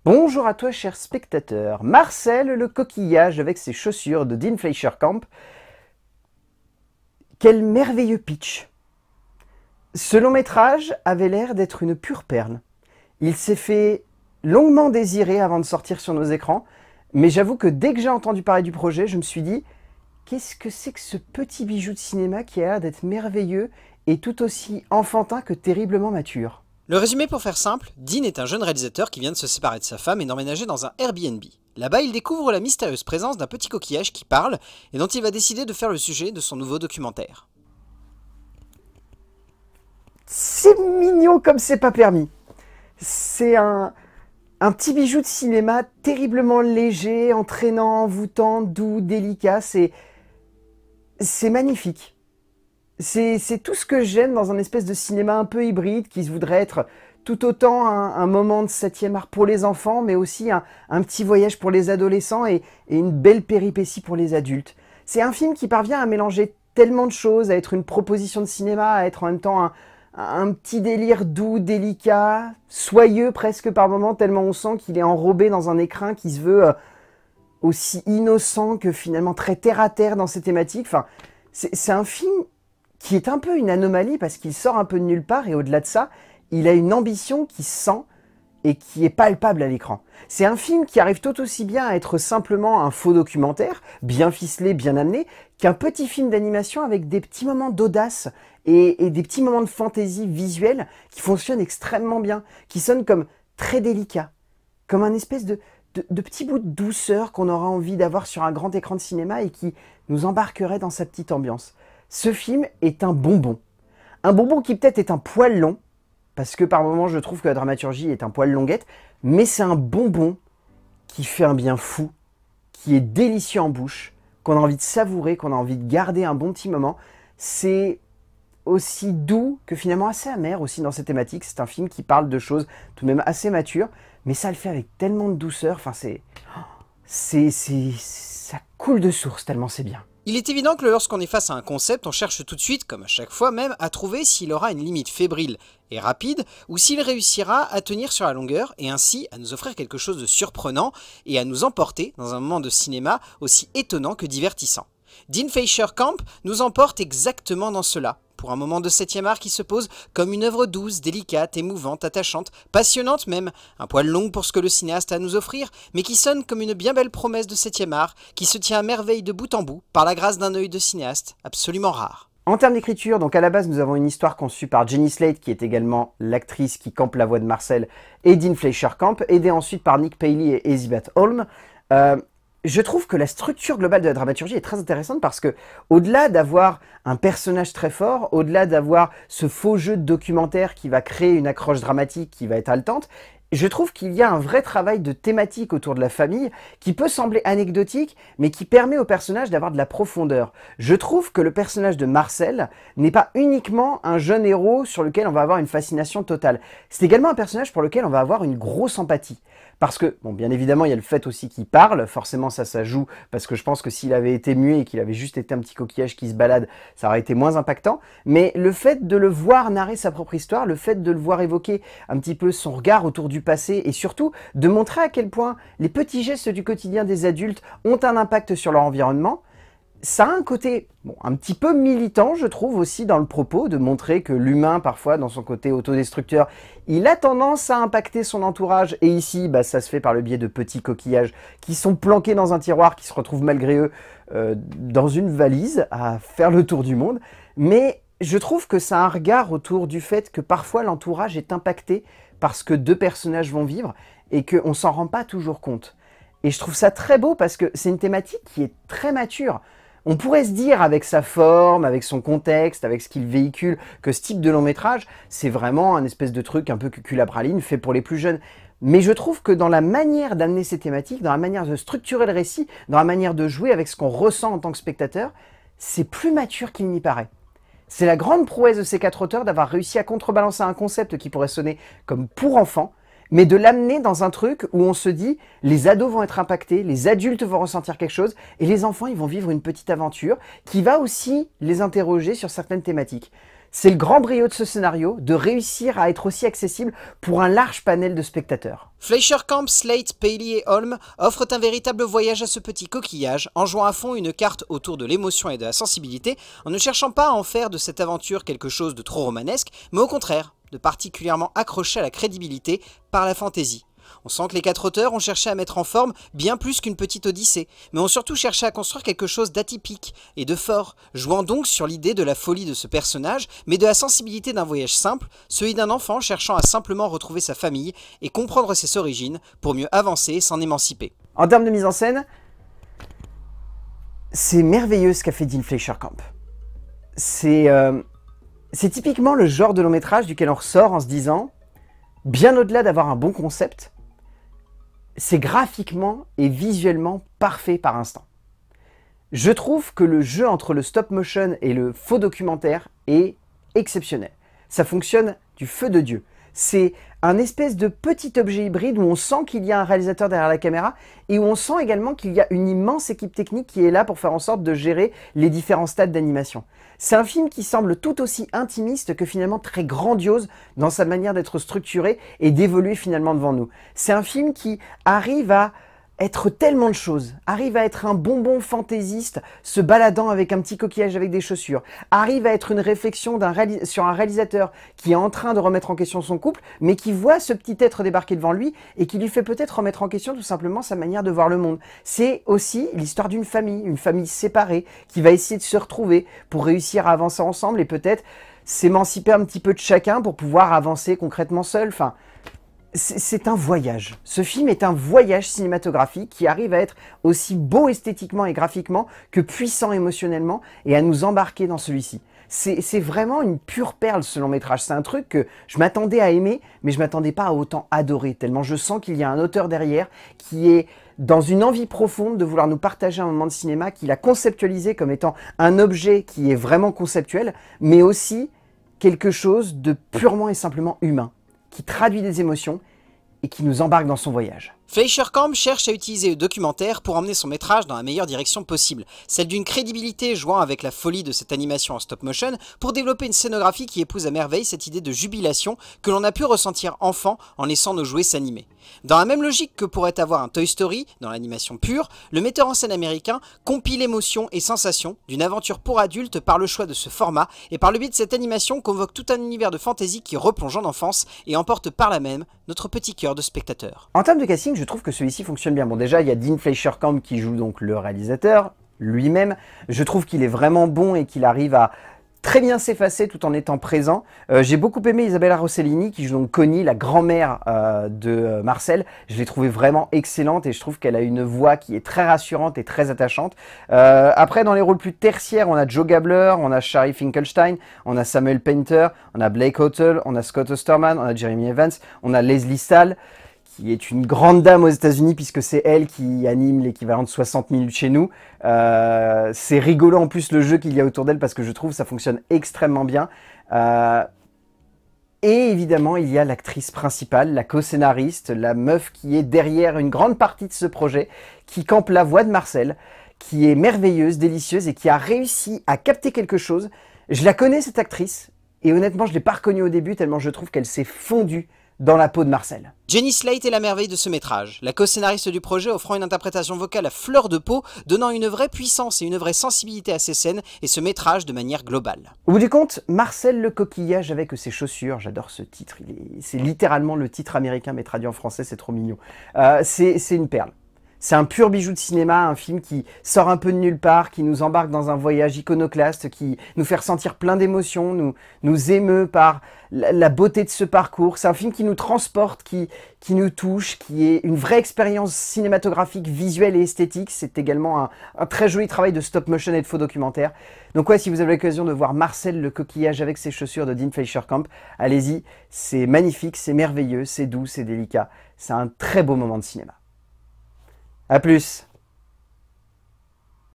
Bonjour à toi, cher spectateur. Marcel le coquillage avec ses chaussures de Dean Fleischer Camp. Quel merveilleux pitch. Ce long métrage avait l'air d'être une pure perle. Il s'est fait longuement désirer avant de sortir sur nos écrans, mais j'avoue que dès que j'ai entendu parler du projet, je me suis dit qu'est-ce que c'est que ce petit bijou de cinéma qui a l'air d'être merveilleux et tout aussi enfantin que terriblement mature. Le résumé pour faire simple, Dean est un jeune réalisateur qui vient de se séparer de sa femme et d'emménager dans un Airbnb. Là-bas, il découvre la mystérieuse présence d'un petit coquillage qui parle et dont il va décider de faire le sujet de son nouveau documentaire. C'est mignon comme c'est pas permis. C'est un petit bijou de cinéma terriblement léger, entraînant, envoûtant, doux, délicat. C'est magnifique. C'est tout ce que j'aime dans un espèce de cinéma un peu hybride qui se voudrait être tout autant un moment de 7e art pour les enfants, mais aussi un petit voyage pour les adolescents et une belle péripétie pour les adultes. C'est un film qui parvient à mélanger tellement de choses, à être une proposition de cinéma, à être en même temps un petit délire doux, délicat, soyeux presque par moments, tellement on sent qu'il est enrobé dans un écrin qui se veut aussi innocent que finalement très terre-à-terre dans ses thématiques. Enfin, c'est un film qui est un peu une anomalie parce qu'il sort un peu de nulle part et au-delà de ça, il a une ambition qui se sent et qui est palpable à l'écran. C'est un film qui arrive tout aussi bien à être simplement un faux documentaire, bien ficelé, bien amené, qu'un petit film d'animation avec des petits moments d'audace et des petits moments de fantaisie visuelle qui fonctionnent extrêmement bien, qui sonnent comme très délicats, comme un espèce de petit bout de douceur qu'on aura envie d'avoir sur un grand écran de cinéma et qui nous embarquerait dans sa petite ambiance. Ce film est un bonbon. Un bonbon qui peut-être est un poil long, parce que par moments je trouve que la dramaturgie est un poil longuette, mais c'est un bonbon qui fait un bien fou, qui est délicieux en bouche, qu'on a envie de savourer, qu'on a envie de garder un bon petit moment. C'est aussi doux que finalement assez amer aussi dans ses thématiques. C'est un film qui parle de choses tout de même assez matures, mais ça le fait avec tellement de douceur. Enfin, ça coule de source tellement c'est bien. Il est évident que lorsqu'on est face à un concept, on cherche tout de suite, comme à chaque fois même, à trouver s'il aura une limite fébrile et rapide, ou s'il réussira à tenir sur la longueur, et ainsi à nous offrir quelque chose de surprenant, et à nous emporter dans un moment de cinéma aussi étonnant que divertissant. Dean Fleischer Camp nous emporte exactement dans cela, pour un moment de 7e art qui se pose comme une œuvre douce, délicate, émouvante, attachante, passionnante même, un poil long pour ce que le cinéaste a à nous offrir, mais qui sonne comme une bien belle promesse de 7e art, qui se tient à merveille de bout en bout, par la grâce d'un œil de cinéaste absolument rare. En termes d'écriture, donc à la base, nous avons une histoire conçue par Jenny Slate, qui est également l'actrice qui campe la voix de Marcel, et Dean Fleischer Camp, aidée ensuite par Nick Paley et Elizabeth Holm. Je trouve que la structure globale de la dramaturgie est très intéressante parce que, au-delà d'avoir un personnage très fort, au-delà d'avoir ce faux jeu de documentaire qui va créer une accroche dramatique qui va être haletante, je trouve qu'il y a un vrai travail de thématique autour de la famille qui peut sembler anecdotique, mais qui permet au personnage d'avoir de la profondeur. Je trouve que le personnage de Marcel n'est pas uniquement un jeune héros sur lequel on va avoir une fascination totale. C'est également un personnage pour lequel on va avoir une grosse empathie. Parce que, bon, bien évidemment, il y a le fait aussi qu'il parle, forcément ça joue, parce que je pense que s'il avait été muet et qu'il avait juste été un petit coquillage qui se balade, ça aurait été moins impactant, mais le fait de le voir narrer sa propre histoire, le fait de le voir évoquer un petit peu son regard autour du passé, et surtout de montrer à quel point les petits gestes du quotidien des adultes ont un impact sur leur environnement, ça a un côté un petit peu militant, je trouve, aussi dans le propos, de montrer que l'humain, parfois, dans son côté autodestructeur, il a tendance à impacter son entourage. Et ici, ça se fait par le biais de petits coquillages qui sont planqués dans un tiroir, qui se retrouvent malgré eux dans une valise à faire le tour du monde. Mais je trouve que ça a un regard autour du fait que parfois l'entourage est impacté par ce que deux personnages vont vivre et qu'on s'en rend pas toujours compte. Et je trouve ça très beau parce que c'est une thématique qui est très mature. On pourrait se dire avec sa forme, avec son contexte, avec ce qu'il véhicule, que ce type de long métrage, c'est vraiment un espèce de truc un peu cuculapraline fait pour les plus jeunes. Mais je trouve que dans la manière d'amener ces thématiques, dans la manière de structurer le récit, dans la manière de jouer avec ce qu'on ressent en tant que spectateur, c'est plus mature qu'il n'y paraît. C'est la grande prouesse de ces 4 auteurs d'avoir réussi à contrebalancer un concept qui pourrait sonner comme pour enfants, mais de l'amener dans un truc où on se dit les ados vont être impactés, les adultes vont ressentir quelque chose, et les enfants ils vont vivre une petite aventure qui va aussi les interroger sur certaines thématiques. C'est le grand brio de ce scénario, de réussir à être aussi accessible pour un large panel de spectateurs. Fleischer Camp, Slate, Paley et Holm offrent un véritable voyage à ce petit coquillage, en jouant à fond une carte autour de l'émotion et de la sensibilité, en ne cherchant pas à en faire de cette aventure quelque chose de trop romanesque, mais au contraire, de particulièrement accroché à la crédibilité par la fantaisie. On sent que les 4 auteurs ont cherché à mettre en forme bien plus qu'une petite odyssée, mais ont surtout cherché à construire quelque chose d'atypique et de fort, jouant donc sur l'idée de la folie de ce personnage, mais de la sensibilité d'un voyage simple, celui d'un enfant cherchant à simplement retrouver sa famille et comprendre ses origines pour mieux avancer et s'en émanciper. En termes de mise en scène, c'est merveilleux ce qu'a fait Dean Fleischer Camp. C'est typiquement le genre de long métrage duquel on ressort en se disant, bien au-delà d'avoir un bon concept, c'est graphiquement et visuellement parfait par instant. Je trouve que le jeu entre le stop motion et le faux documentaire est exceptionnel. Ça fonctionne du feu de Dieu. C'est un espèce de petit objet hybride où on sent qu'il y a un réalisateur derrière la caméra et où on sent également qu'il y a une immense équipe technique qui est là pour faire en sorte de gérer les différents stades d'animation. C'est un film qui semble tout aussi intimiste que finalement très grandiose dans sa manière d'être structuré et d'évoluer finalement devant nous. C'est un film qui arrive à être tellement de choses, arrive à être un bonbon fantaisiste se baladant avec un petit coquillage avec des chaussures, arrive à être une réflexion sur un réalisateur qui est en train de remettre en question son couple, mais qui voit ce petit être débarquer devant lui et qui lui fait peut-être remettre en question tout simplement sa manière de voir le monde. C'est aussi l'histoire d'une famille séparée qui va essayer de se retrouver pour réussir à avancer ensemble et peut-être s'émanciper un petit peu de chacun pour pouvoir avancer concrètement seul. Enfin, c'est un voyage. Ce film est un voyage cinématographique qui arrive à être aussi beau esthétiquement et graphiquement que puissant émotionnellement et à nous embarquer dans celui-ci. C'est vraiment une pure perle ce long métrage. C'est un truc que je m'attendais à aimer, mais je m'attendais pas à autant adorer, tellement je sens qu'il y a un auteur derrière qui est dans une envie profonde de vouloir nous partager un moment de cinéma, qu'il a conceptualisé comme étant un objet qui est vraiment conceptuel, mais aussi quelque chose de purement et simplement humain, qui traduit des émotions et qui nous embarque dans son voyage. Fleischer Camp cherche à utiliser le documentaire pour emmener son métrage dans la meilleure direction possible, celle d'une crédibilité jouant avec la folie de cette animation en stop motion pour développer une scénographie qui épouse à merveille cette idée de jubilation que l'on a pu ressentir enfant en laissant nos jouets s'animer. Dans la même logique que pourrait avoir un Toy Story dans l'animation pure, le metteur en scène américain compile émotions et sensations d'une aventure pour adultes par le choix de ce format et par le biais de cette animation convoque tout un univers de fantaisie qui replonge en enfance et emporte par là même notre petit cœur de spectateur. En termes de casting, je trouve que celui-ci fonctionne bien. Bon, déjà, il y a Dean Fleischer Camp qui joue donc le réalisateur lui-même. Je trouve qu'il est vraiment bon et qu'il arrive à très bien s'effacer tout en étant présent. J'ai beaucoup aimé Isabella Rossellini qui joue donc Connie, la grand-mère de Marcel. Je l'ai trouvée vraiment excellente et je trouve qu'elle a une voix qui est très rassurante et très attachante. Après, dans les rôles plus tertiaires, on a Joe Gabler, on a Shari Finkelstein, on a Samuel Painter, on a Blake Hotel, on a Scott Osterman, on a Jeremy Evans, on a Leslie Stahl, qui est une grande dame aux États-Unis puisque c'est elle qui anime l'équivalent de 60 minutes chez nous. C'est rigolo en plus le jeu qu'il y a autour d'elle parce que je trouve que ça fonctionne extrêmement bien. Et évidemment, il y a l'actrice principale, la co-scénariste, la meuf qui est derrière une grande partie de ce projet, qui campe la voix de Marcel, qui est merveilleuse, délicieuse et qui a réussi à capter quelque chose. Je la connais cette actrice et honnêtement, je ne l'ai pas reconnue au début tellement je trouve qu'elle s'est fondue dans la peau de Marcel. Jenny Slate est la merveille de ce métrage, la co-scénariste du projet offrant une interprétation vocale à fleur de peau, donnant une vraie puissance et une vraie sensibilité à ses scènes et ce métrage de manière globale. Au bout du compte, Marcel le coquillage avec ses chaussures, j'adore ce titre, c'est littéralement le titre américain mais traduit en français, c'est trop mignon. C'est une perle. C'est un pur bijou de cinéma, un film qui sort un peu de nulle part, qui nous embarque dans un voyage iconoclaste, qui nous fait ressentir plein d'émotions, nous émeut par la beauté de ce parcours. C'est un film qui nous transporte, qui nous touche, qui est une vraie expérience cinématographique, visuelle et esthétique. C'est également un très joli travail de stop motion et de faux documentaire. Donc ouais, si vous avez l'occasion de voir Marcel le coquillage avec ses chaussures de Dean Fleischer Camp, allez-y, c'est magnifique, c'est merveilleux, c'est doux, c'est délicat. C'est un très beau moment de cinéma. A plus.